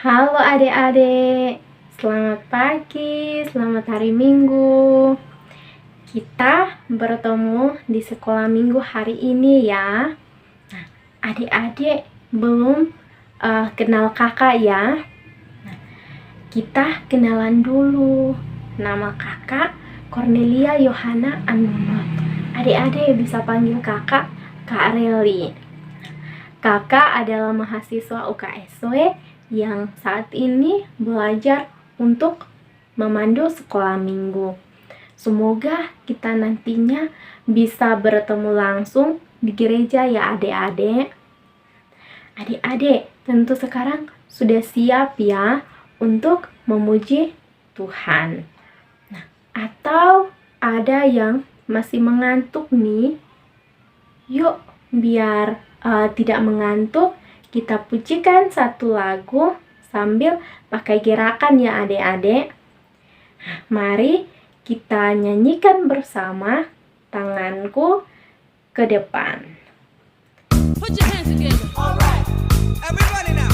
Halo adik-adik, selamat pagi, selamat hari Minggu. Kita bertemu di sekolah Minggu hari ini ya. Nah, adik-adik belum kenal kakak ya. Nah, kita kenalan dulu. Nama kakak Cornelia Yohana Anuma. Adik-adik bisa panggil kakak Kak Reli. Kakak adalah mahasiswa UKSW yang saat ini belajar untuk memandu sekolah minggu. Semoga kita nantinya bisa bertemu langsung di gereja ya adik-adik. Adik-adik tentu sekarang sudah siap ya untuk memuji Tuhan. Nah, atau ada yang masih mengantuk nih? Yuk biar tidak mengantuk, kita pujikan satu lagu sambil pakai gerakan ya adik-adik. Mari kita nyanyikan bersama Tanganku ke Depan. Put your hands together. All right. Everybody now.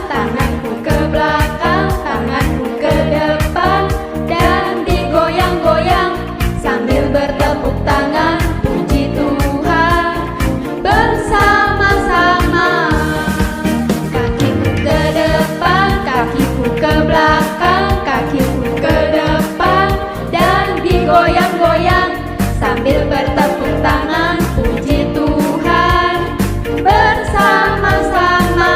Tanganku ke belakang, tanganku ke depan, dan digoyang-goyang sambil bertepuk tangan, puji Tuhan bersama-sama. Kakiku ke depan, kakiku ke belakang, kakiku ke depan, dan digoyang-goyang sambil bertepuk tangan, puji Tuhan bersama-sama.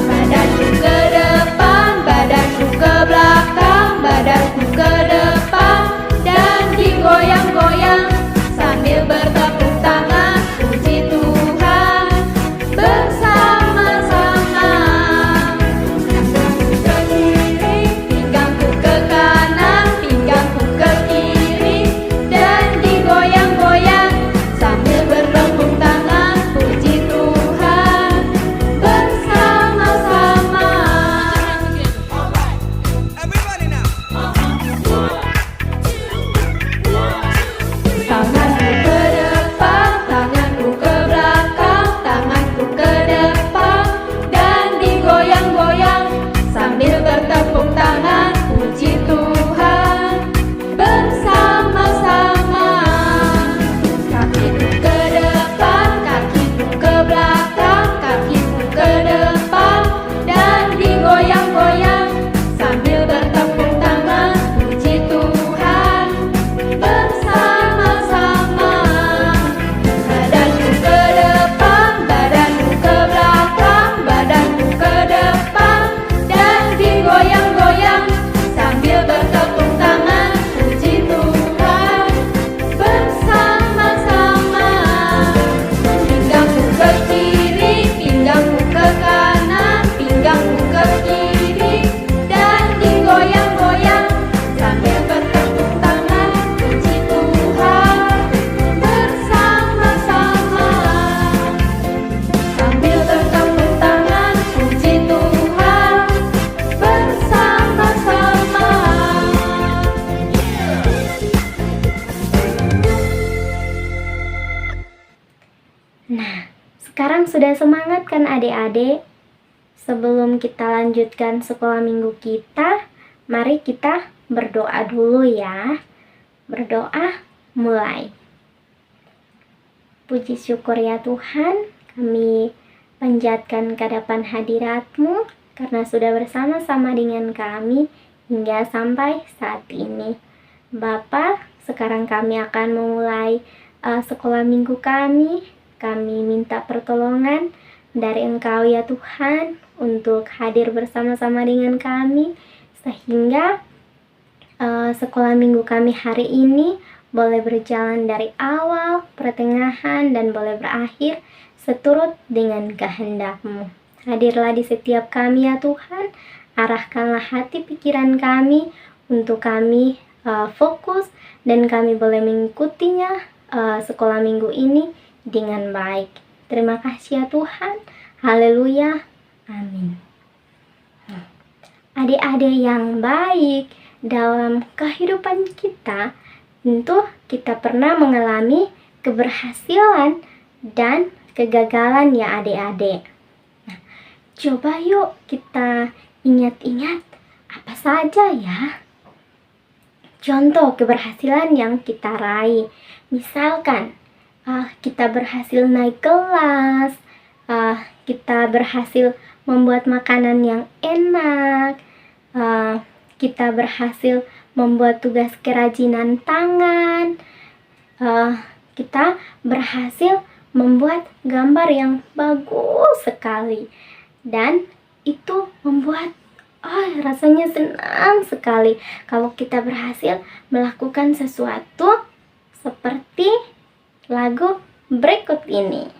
Badanku ke depan, badanku ke belakang, badanku ke depan, dan digoyang-goyang sambil bertepuk tangan, puji Tuhan bersama-sama. Pinggangku ke kiri, pinggangku ke kanan, pinggangku ke kiri, dan digoyang-goyang sambil bertepuk tangan, puji Tuhan bersama-sama. All right. Everybody now. Tanganku ke depan, tanganku ke belakang, tanganku ke depan, dan digoyang-goyang sambil bertepuk tangan, puji Tuhan bersama-sama. Kakiku ke depan, kakiku ke belakang, kakiku ke depan, dan digoyang-goyang sambil bertepuk tangan, puji Tuhan bersama-sama. Badanku ke depan, badanku ke belakang, badanku ke depan, dan digoyang-goyang sambil bertepuk tangan, puji Tuhan bersama-sama. Pinggangku ke kiri, pinggangku ke kanan, pinggangku ke kiri, dan digoyang-goyang sambil bertepuk tangan, puji Tuhan bersama-sama. Sambil bertepuk tangan, puji Tuhan bersama-sama. Nah, sekarang sudah semangat kan adik-adik? Sebelum kita lanjutkan sekolah minggu kita, mari kita berdoa dulu ya. Berdoa mulai. Puji syukur ya Tuhan, kami panjatkan ke depan hadirat-Mu karena sudah bersama-sama dengan kami hingga sampai saat ini. Bapa, sekarang kami akan memulai sekolah minggu kami. Kami minta pertolongan dari Engkau ya Tuhan untuk hadir bersama-sama dengan kami sehingga sekolah minggu kami hari ini boleh berjalan dari awal, pertengahan, dan boleh berakhir seturut dengan kehendak-Mu. Hadirlah di setiap kami ya Tuhan, arahkanlah hati pikiran kami untuk kami fokus dan kami boleh mengikutinya sekolah minggu ini dengan baik. Terima kasih ya Tuhan. Haleluya. Amin. Adik-adik yang baik, dalam kehidupan kita tentu kita pernah mengalami keberhasilan dan kegagalan ya adik-adik. Nah, coba yuk kita ingat-ingat apa saja ya contoh keberhasilan yang kita raih. Misalkan kita berhasil naik kelas, kita berhasil membuat makanan yang enak, kita berhasil membuat tugas kerajinan tangan, kita berhasil membuat gambar yang bagus sekali, dan itu membuat rasanya senang sekali kalau kita berhasil melakukan sesuatu seperti lagu berikut ini.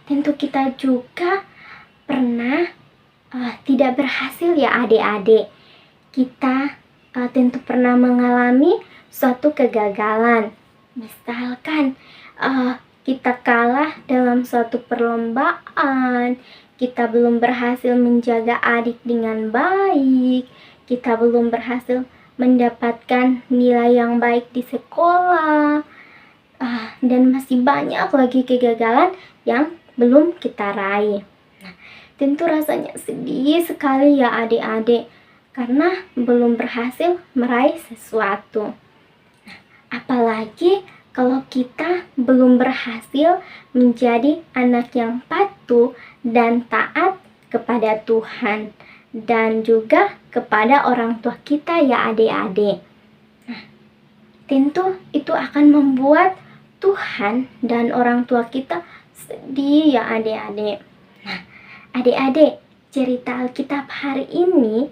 Tentu kita juga pernah tidak berhasil ya adik-adik. Kita tentu pernah mengalami suatu kegagalan. Misalkan kita kalah dalam suatu perlombaan, kita belum berhasil menjaga adik dengan baik, kita belum berhasil mendapatkan nilai yang baik di sekolah, dan masih banyak lagi kegagalan yang belum kita raih. Nah, tentu rasanya sedih sekali ya adik-adik, karena belum berhasil meraih sesuatu. Nah, apalagi kalau kita belum berhasil menjadi anak yang patuh dan taat kepada Tuhan. dan juga kepada orang tua kita ya adik-adik. Nah, tentu itu akan membuat Tuhan dan orang tua kita sedih ya adik-adik. Nah, adik-adik, cerita Alkitab hari ini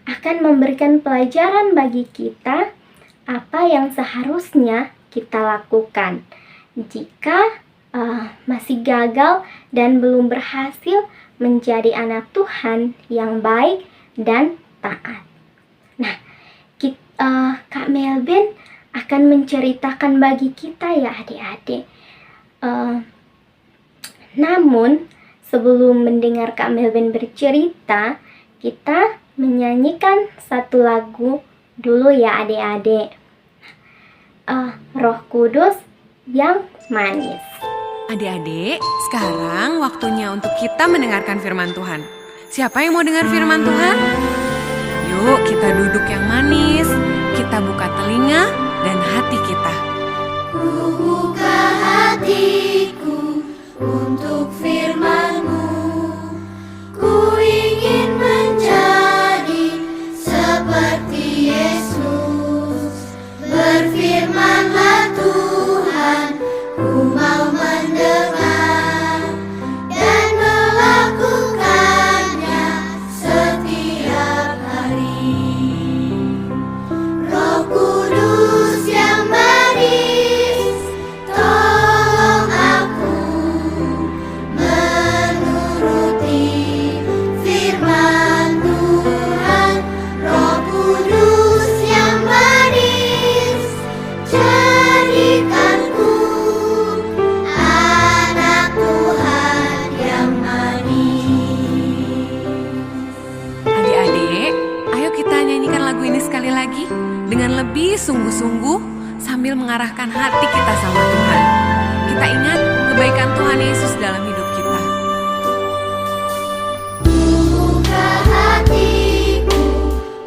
akan memberikan pelajaran bagi kita apa yang seharusnya kita lakukan jika masih gagal dan belum berhasil menjadi anak Tuhan yang baik dan taat. Nah, Kak Melben akan menceritakan bagi kita ya adik-adik. Namun, sebelum mendengar Kak Melben bercerita, kita menyanyikan satu lagu dulu ya adik-adik. Roh Kudus yang manis. Adik-adik, sekarang waktunya untuk kita mendengarkan firman Tuhan. Siapa yang mau dengar firman Tuhan? Yuk kita duduk yang manis, kita buka telinga dan hati kita. Ku buka hatiku untuk firman-Mu. Ku ingin menjadi seperti Yesus. Berfirmanlah Tuhan, ku mau mendengar dan melakukannya setiap hari. Roh Kudus yang manis, tolong aku menuruti firman Tuhan. Roh Kudus yang manis, jadikanku anak Tuhan yang manis. Adik-adik, ayo kita nyanyikan lagu ini sekali lagi dengan lebih sungguh-sungguh sambil mengarahkan hati kita sama Tuhan. Kita ingat kebaikan Tuhan Yesus dalam hidup kita. Buka hatiku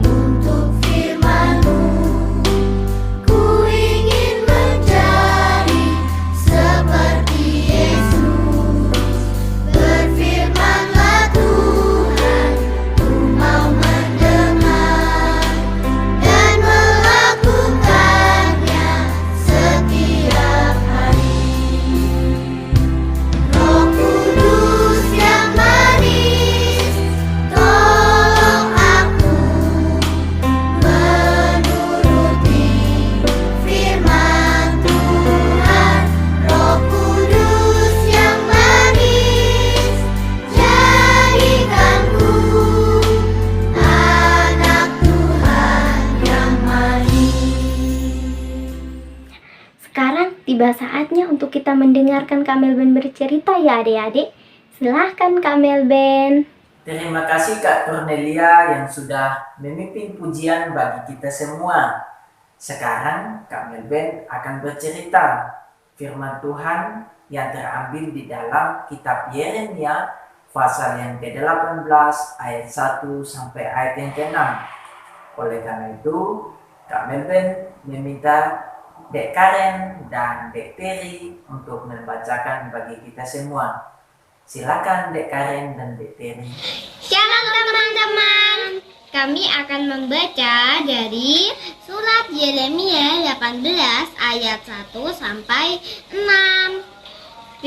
untuk firman-Mu. Ku ingin menjadi seperti Yesus. Berfirmanlah Tuhan, ku mau mendengar dan melakukannya setiap hari. Roh Kudus yang manis, tolong aku menuruti firman Tuhan. Roh Kudus yang manis, jadikanku anak Tuhan yang manis. Sekarang tiba saatnya untuk kita mendengarkan Kak Melben bercerita ya adik-adik. Silahkan Kak Melben. Terima kasih Kak Cornelia yang sudah memimpin pujian bagi kita semua. Sekarang Kak Melben akan bercerita firman Tuhan yang terambil di dalam kitab Yeremia pasal yang ke-18 ayat 1 sampai ayat yang ke-6. Oleh karena itu, Kak Melben meminta Dek Karen dan Dek Terry untuk membacakan bagi kita semua. Silakan Dek Karen dan Dek Terry. Shalom teman-teman, kami akan membaca dari surat Yeremia 18 ayat 1 sampai 6.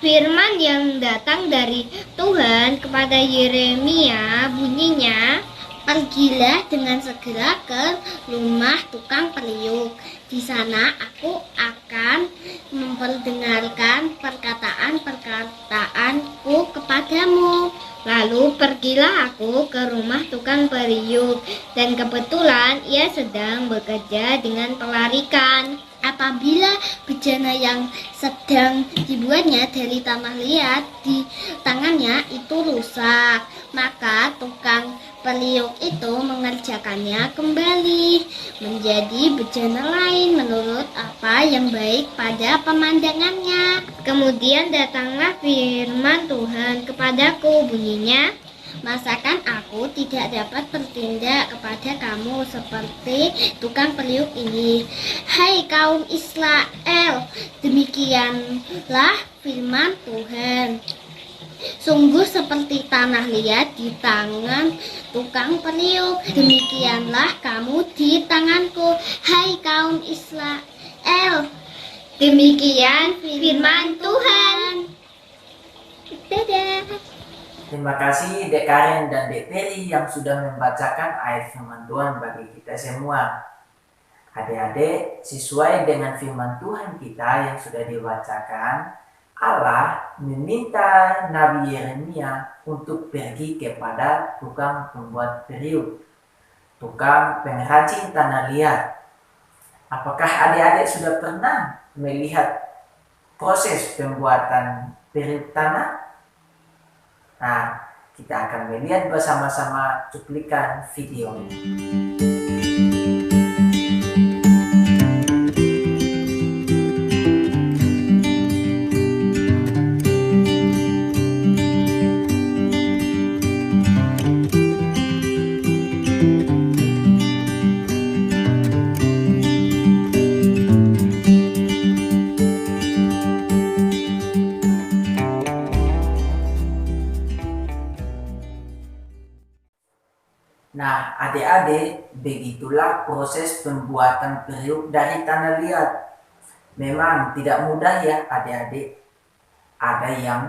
Firman yang datang dari Tuhan kepada Yeremia bunyinya, pergilah dengan segera ke rumah tukang periuk. Di sana aku akan memperdengarkan perkataan-perkataanku kepadamu. Lalu pergilah aku ke rumah tukang periuk, dan kebetulan ia sedang bekerja dengan pelarikan. Apabila bejana yang sedang dibuatnya dari tanah liat di tangannya itu rusak, maka tukang periuk itu mengerjakannya kembali menjadi bejana lain menurut apa yang baik pada pemandangannya. Kemudian datanglah firman Tuhan kepadaku, bunyinya, masakan aku tidak dapat bertindak kepada kamu seperti tukang periuk ini, hai kaum Israel? Demikianlah firman Tuhan. Sungguh seperti tanah liat di tangan tukang periuk. Demikianlah kamu di tanganku, hai kaum Israel. Demikian firman Tuhan. Dadah. Terima kasih Dek Karen dan Dek Terry yang sudah membacakan ayat firman Tuhan bagi kita semua. Adik-adik, sesuai dengan firman Tuhan kita yang sudah dibacakan, Allah meminta Nabi Yeremia untuk pergi kepada tukang pembuat periuk, tukang pengrajin tanah liat. Apakah adik-adik sudah pernah melihat proses pembuatan periuk tanah? Nah, kita akan melihat bersama-sama cuplikan video ini. Nah, adik-adik, begitulah proses pembuatan periuk dari tanah liat. Memang tidak mudah ya adik-adik. Ada yang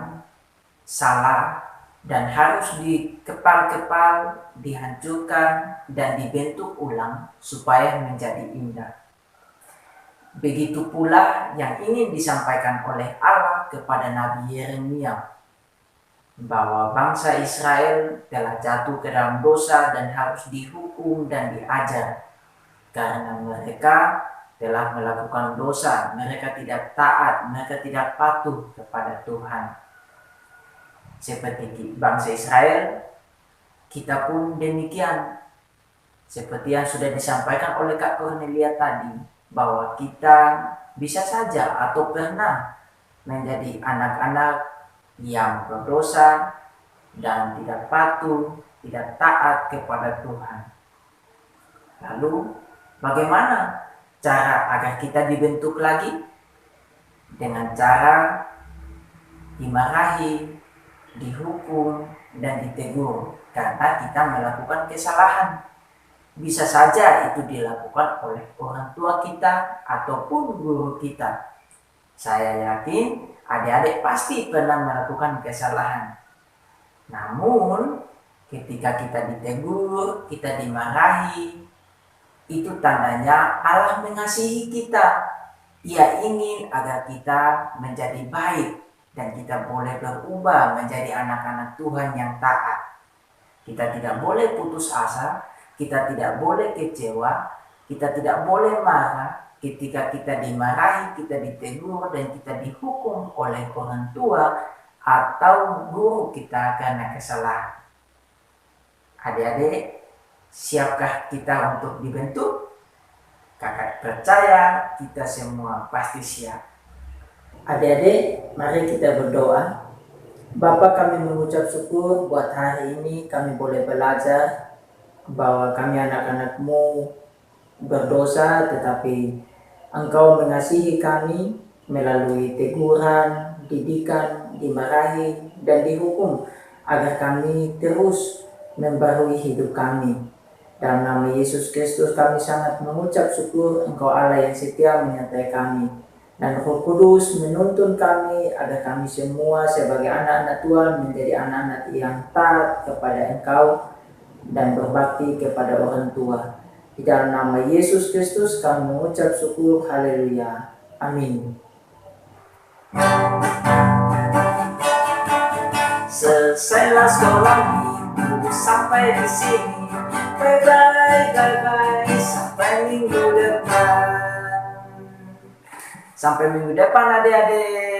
salah dan harus dikepal-kepal, dihancurkan, dan dibentuk ulang supaya menjadi indah. Begitu pula yang ingin disampaikan oleh Allah kepada Nabi Yeremia, bahwa bangsa Israel telah jatuh ke dalam dosa dan harus dihukum dan diajar karena mereka telah melakukan dosa, mereka tidak taat, mereka tidak patuh kepada Tuhan. Seperti bangsa Israel, kita pun demikian. Seperti yang sudah disampaikan oleh Kak Cornelia tadi, bahwa kita bisa saja atau pernah menjadi anak-anak yang berdosa dan tidak patuh, tidak taat kepada Tuhan. Lalu bagaimana cara agar kita dibentuk lagi? Dengan cara dimarahi, dihukum, dan ditegur karena kita melakukan kesalahan. Bisa saja itu dilakukan oleh orang tua kita ataupun guru kita. Saya yakin adik-adik pasti pernah melakukan kesalahan. Namun, ketika kita ditegur, kita dimarahi, itu tandanya Allah mengasihi kita. Ia ingin agar kita menjadi baik dan kita boleh berubah menjadi anak-anak Tuhan yang taat. Kita tidak boleh putus asa, kita tidak boleh kecewa, kita tidak boleh marah. Ketika kita dimarahi, kita ditegur, dan kita dihukum oleh orang tua atau guru kita karena kesalahan. Adik-adik, siapkah kita untuk dibentuk? Kakak percaya kita semua pasti siap. Adik-adik, mari kita berdoa. Bapa, kami mengucap syukur buat hari ini kami boleh belajar bahwa kami anak-anak-Mu berdosa, tetapi Engkau mengasihi kami melalui teguran, didikan, dimarahi, dan dihukum agar kami terus membarui hidup kami. Dalam nama Yesus Kristus kami sangat mengucap syukur Engkau Allah yang setia menyertai kami. Dan Roh Kudus menuntun kami agar kami semua sebagai anak-anak Tuhan menjadi anak-anak yang taat kepada Engkau dan berbakti kepada orang tua. Di dalam nama Yesus Kristus kami mengucap syukur. Haleluya. Amin. Selesailah sekolah minggu sampai di sini. Bye bye bye bye sampai minggu depan. Sampai minggu depan adik-adik.